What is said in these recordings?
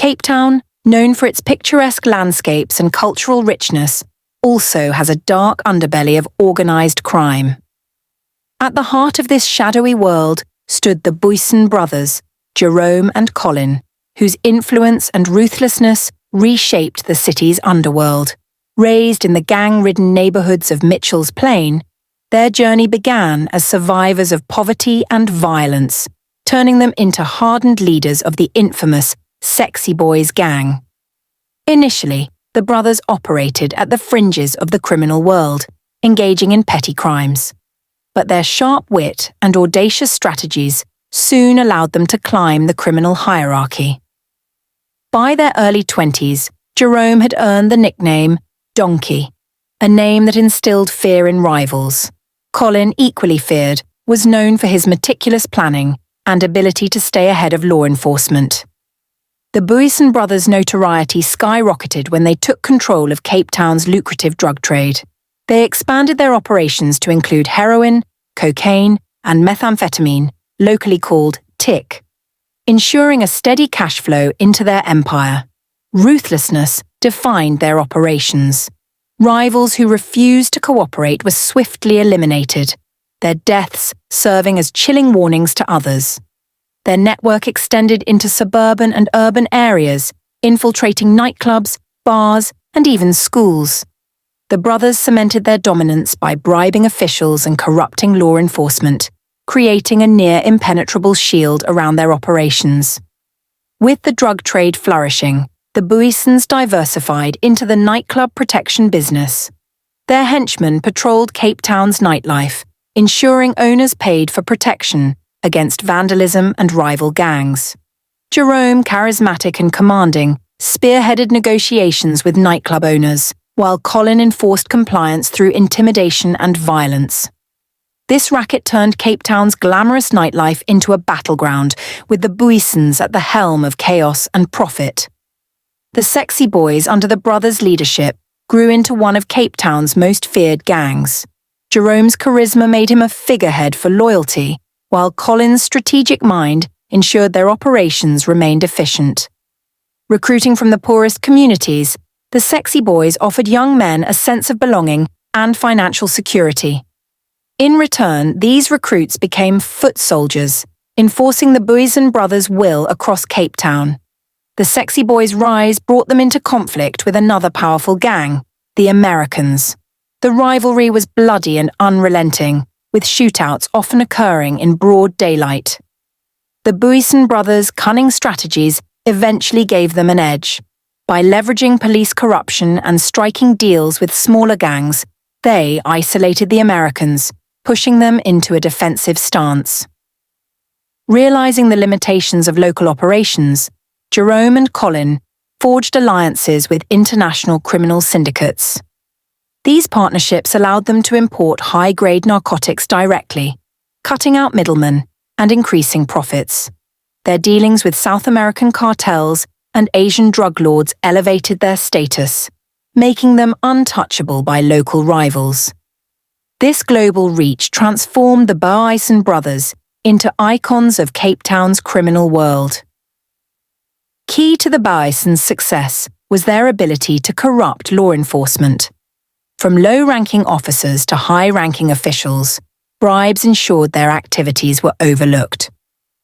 Cape Town, known for its picturesque landscapes and cultural richness, also has a dark underbelly of organised crime. At the heart of this shadowy world stood the Booysen brothers, Jerome and Colin, whose influence and ruthlessness reshaped the city's underworld. Raised in the gang-ridden neighbourhoods of Mitchell's Plain, their journey began as survivors of poverty and violence, turning them into hardened leaders of the infamous Sexy Boys gang. Initially, the brothers operated at the fringes of the criminal world, engaging in petty crimes. But their sharp wit and audacious strategies soon allowed them to climb the criminal hierarchy. By their early 20s, Jerome had earned the nickname Donkey, a name that instilled fear in rivals. Colin, equally feared, was known for his meticulous planning and ability to stay ahead of law enforcement. The Booysen brothers' notoriety skyrocketed when they took control of Cape Town's lucrative drug trade. They expanded their operations to include heroin, cocaine, and methamphetamine, locally called tick, ensuring a steady cash flow into their empire. Ruthlessness defined their operations. Rivals who refused to cooperate were swiftly eliminated, their deaths serving as chilling warnings to others. Their network extended into suburban and urban areas, infiltrating nightclubs, bars, and even schools. The brothers cemented their dominance by bribing officials and corrupting law enforcement, creating a near-impenetrable shield around their operations. With the drug trade flourishing, the Booysens diversified into the nightclub protection business. Their henchmen patrolled Cape Town's nightlife, ensuring owners paid for protection against vandalism and rival gangs. Jerome, charismatic and commanding, spearheaded negotiations with nightclub owners, while Colin enforced compliance through intimidation and violence. This racket turned Cape Town's glamorous nightlife into a battleground, with the Booysens at the helm of chaos and profit. The Sexy Boys, under the brothers' leadership, grew into one of Cape Town's most feared gangs. Jerome's charisma made him a figurehead for loyalty, while Colin's strategic mind ensured their operations remained efficient. Recruiting from the poorest communities, the Sexy Boys offered young men a sense of belonging and financial security. In return, these recruits became foot soldiers, enforcing the Booysen brothers' will across Cape Town. The Sexy Boys' rise brought them into conflict with another powerful gang, the Americans. The rivalry was bloody and unrelenting, with shootouts often occurring in broad daylight. The Booysen brothers' cunning strategies eventually gave them an edge. By leveraging police corruption and striking deals with smaller gangs, they isolated the Americans, pushing them into a defensive stance. Realizing the limitations of local operations, Jerome and Colin forged alliances with international criminal syndicates. These partnerships allowed them to import high-grade narcotics directly, cutting out middlemen and increasing profits. Their dealings with South American cartels and Asian drug lords elevated their status, making them untouchable by local rivals. This global reach transformed the Booysen brothers into icons of Cape Town's criminal world. Key to the Booysens' success was their ability to corrupt law enforcement. From low-ranking officers to high-ranking officials, bribes ensured their activities were overlooked.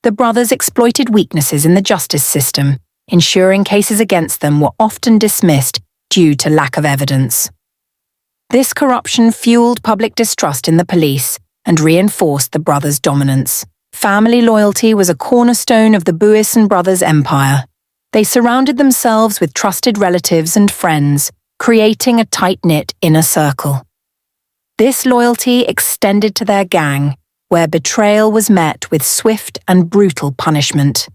The brothers exploited weaknesses in the justice system, ensuring cases against them were often dismissed due to lack of evidence. This corruption fueled public distrust in the police and reinforced the brothers' dominance. Family loyalty was a cornerstone of the Booysen brothers' empire. They surrounded themselves with trusted relatives and friends, creating a tight-knit inner circle. This loyalty extended to their gang, where betrayal was met with swift and brutal punishment.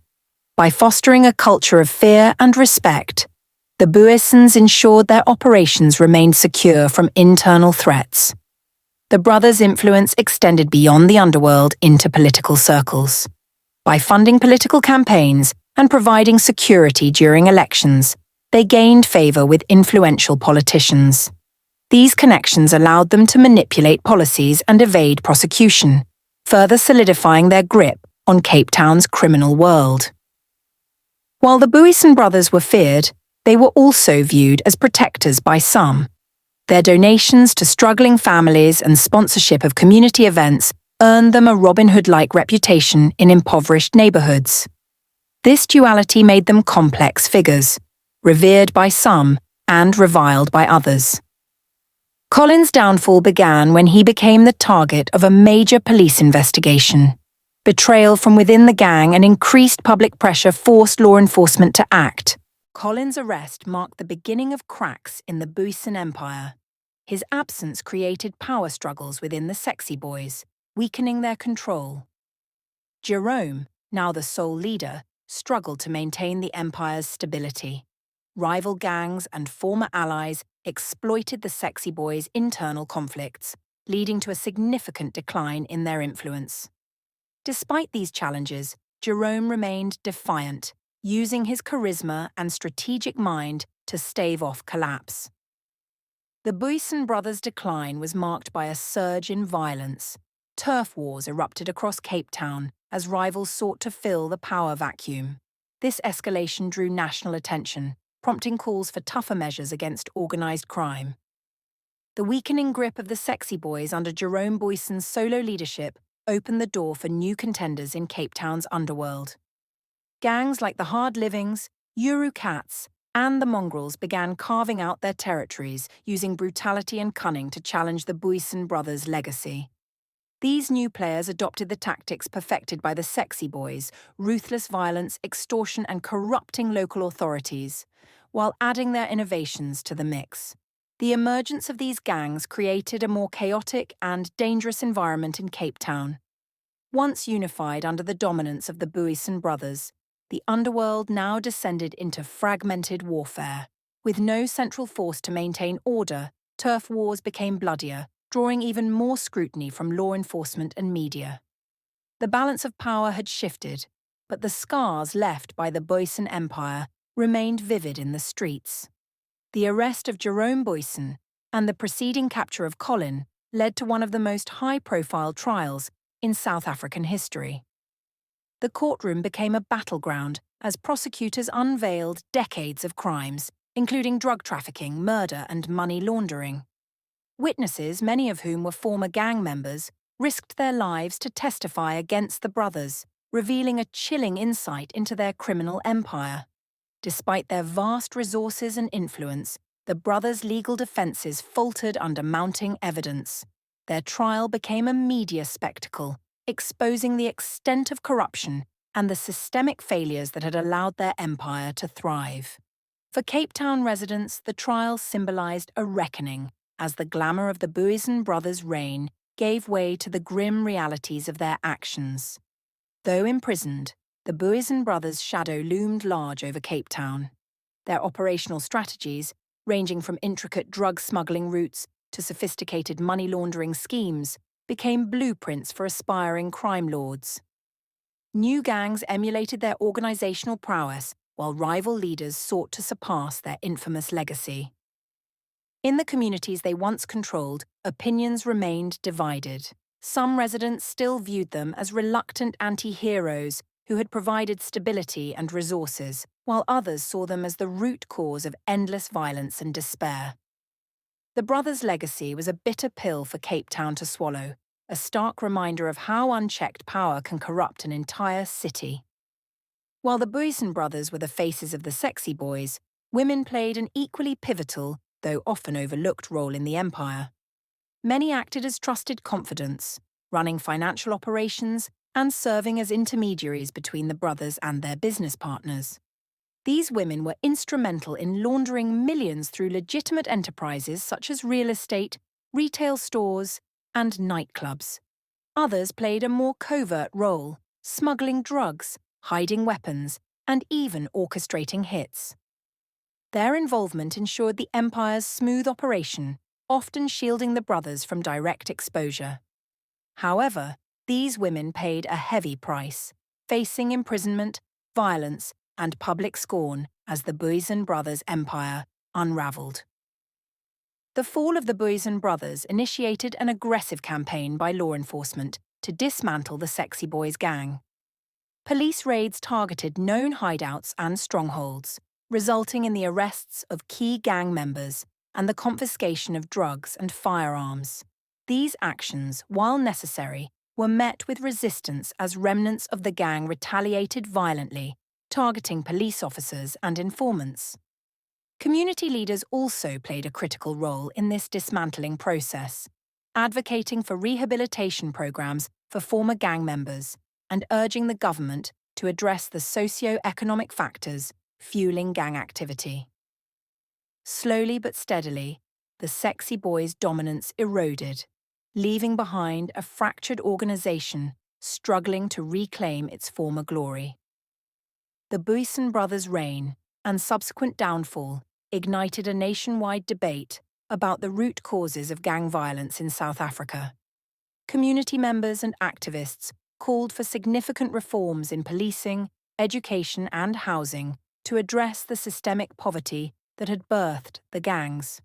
By fostering a culture of fear and respect, the Booysens ensured their operations remained secure from internal threats. The brothers' influence extended beyond the underworld into political circles. By funding political campaigns and providing security during elections, they gained favor with influential politicians. These connections allowed them to manipulate policies and evade prosecution, further solidifying their grip on Cape Town's criminal world. While the Booysen brothers were feared, they were also viewed as protectors by some. Their donations to struggling families and sponsorship of community events earned them a Robin Hood-like reputation in impoverished neighborhoods. This duality made them complex figures, revered by some and reviled by others. Colin's downfall began when he became the target of a major police investigation. Betrayal from within the gang and increased public pressure forced law enforcement to act. Colin's arrest marked the beginning of cracks in the Booysen empire. His absence created power struggles within the Sexy Boys, weakening their control. Jerome, now the sole leader, struggled to maintain the empire's stability. Rival gangs and former allies exploited the Sexy Boys' internal conflicts, leading to a significant decline in their influence. Despite these challenges, Jerome remained defiant, using his charisma and strategic mind to stave off collapse. The Booysen brothers' decline was marked by a surge in violence. Turf wars erupted across Cape Town as rivals sought to fill the power vacuum. This escalation drew national attention, prompting calls for tougher measures against organized crime. The weakening grip of the Sexy Boys under Jerome Booysen's solo leadership opened the door for new contenders in Cape Town's underworld. Gangs like the Hard Livings, Uru Cats, and the Mongrels began carving out their territories, using brutality and cunning to challenge the Booysen brothers' legacy. These new players adopted the tactics perfected by the Sexy Boys: ruthless violence, extortion, and corrupting local authorities, while adding their innovations to the mix. The emergence of these gangs created a more chaotic and dangerous environment in Cape Town. Once unified under the dominance of the Booysen brothers, the underworld now descended into fragmented warfare. With no central force to maintain order, turf wars became bloodier, drawing even more scrutiny from law enforcement and media. The balance of power had shifted, but the scars left by the Booysen Empire remained vivid in the streets. The arrest of Jerome Booysen and the preceding capture of Colin led to one of the most high-profile trials in South African history. The courtroom became a battleground as prosecutors unveiled decades of crimes, including drug trafficking, murder, and money laundering. Witnesses, many of whom were former gang members, risked their lives to testify against the brothers, revealing a chilling insight into their criminal empire. Despite their vast resources and influence, the brothers' legal defenses faltered under mounting evidence. Their trial became a media spectacle, exposing the extent of corruption and the systemic failures that had allowed their empire to thrive. For Cape Town residents, the trial symbolized a reckoning, as the glamour of the Booysen brothers' reign gave way to the grim realities of their actions. Though imprisoned, the Booysen brothers' shadow loomed large over Cape Town. Their operational strategies, ranging from intricate drug smuggling routes to sophisticated money laundering schemes, became blueprints for aspiring crime lords. New gangs emulated their organizational prowess, while rival leaders sought to surpass their infamous legacy. In the communities they once controlled, opinions remained divided. Some residents still viewed them as reluctant anti-heroes who had provided stability and resources, while others saw them as the root cause of endless violence and despair. The brothers' legacy was a bitter pill for Cape Town to swallow, a stark reminder of how unchecked power can corrupt an entire city. While the Booysen brothers were the faces of the Sexy Boys, women played an equally pivotal, though often overlooked, role in the empire. Many acted as trusted confidants, running financial operations and serving as intermediaries between the brothers and their business partners. These women were instrumental in laundering millions through legitimate enterprises such as real estate, retail stores, and nightclubs. Others played a more covert role, smuggling drugs, hiding weapons, and even orchestrating hits. Their involvement ensured the empire's smooth operation, often shielding the brothers from direct exposure. However, these women paid a heavy price, facing imprisonment, violence, and public scorn as the Booysen brothers' empire unraveled. The fall of the Booysen brothers initiated an aggressive campaign by law enforcement to dismantle the Sexy Boys gang. Police raids targeted known hideouts and strongholds, resulting in the arrests of key gang members and the confiscation of drugs and firearms. These actions, while necessary, were met with resistance as remnants of the gang retaliated violently, targeting police officers and informants. Community leaders also played a critical role in this dismantling process, advocating for rehabilitation programs for former gang members and urging the government to address the socio-economic factors fueling gang activity. Slowly but steadily, the sexy boys' dominance eroded, leaving behind a fractured organization struggling to reclaim its former glory. The Booysen brothers' reign and subsequent downfall ignited a nationwide debate about the root causes of gang violence in South Africa. Community members and activists called for significant reforms in policing, education, and housing to address the systemic poverty that had birthed the gangs.